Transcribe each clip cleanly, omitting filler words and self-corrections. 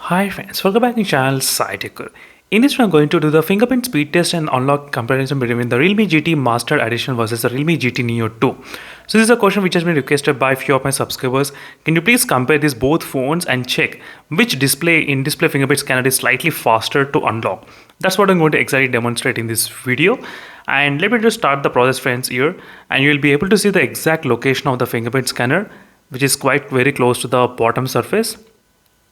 Hi friends, welcome back to the channel SciTech. In this one, I'm going to do the fingerprint speed test and unlock comparison between the Realme GT Master Edition versus the Realme GT Neo 2. So this is a question which has been requested by a few of my subscribers. Can you please compare these both phones and check which display fingerprint scanner is slightly faster to unlock? That's what I'm going to exactly demonstrate in this video. And let me just start the process friends here, and you will be able to see the exact location of the fingerprint scanner, which is quite very close to the bottom surface.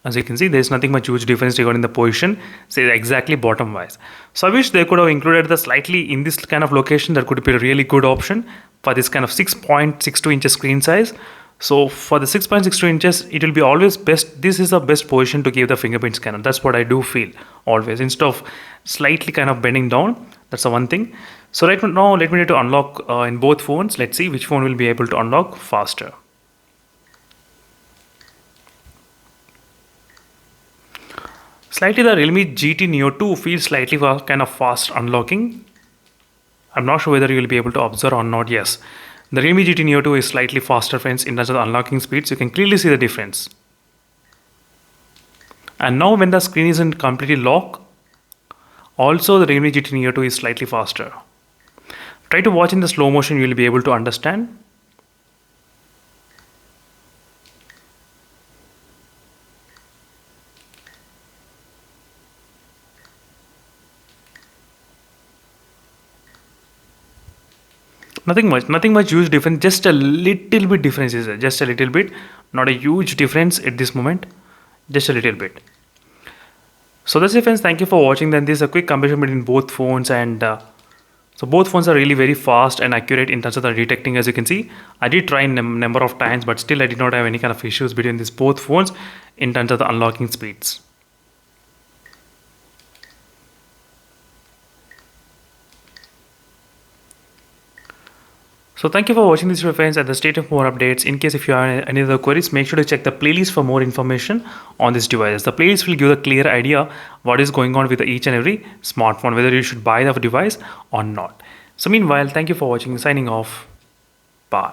As you can see, there is nothing much huge difference regarding the position, say exactly bottom wise. So I wish they could have included the slightly in this kind of location. That could be a really good option for this kind of 6.62 inches screen size. So for the 6.62 inches, it will be always best. This is the best position to give the fingerprint scanner. That's what I do feel always. Instead of slightly kind of bending down, that's the one thing. So right now, let me need to unlock in both phones. Let's see which phone will be able to unlock faster. Slightly the Realme GT Neo 2 feels slightly kind of fast unlocking. I'm not sure whether you will be able to observe or not. Yes, the Realme GT Neo 2 is slightly faster friends in terms of the unlocking speeds. You can clearly see the difference. And now when the screen isn't completely locked, also the Realme GT Neo 2 is slightly faster. Try to watch in the slow motion, you will be able to understand. Nothing much huge difference, just a little bit difference is there, just a little bit, not a huge difference at this moment, just a little bit. So that's it friends, thank you for watching. Then this is a quick comparison between both phones, and so both phones are really very fast and accurate in terms of the detecting. As you can see, I did try a number of times, but still I did not have any kind of issues between these both phones in terms of the unlocking speeds. So thank you for watching this video friends, and the state of more updates. In case if you have any other queries, make sure to check the playlist for more information on this device. The playlist will give a clear idea what is going on with each and every smartphone, whether you should buy the device or not. So meanwhile, thank you for watching. Signing off. Bye.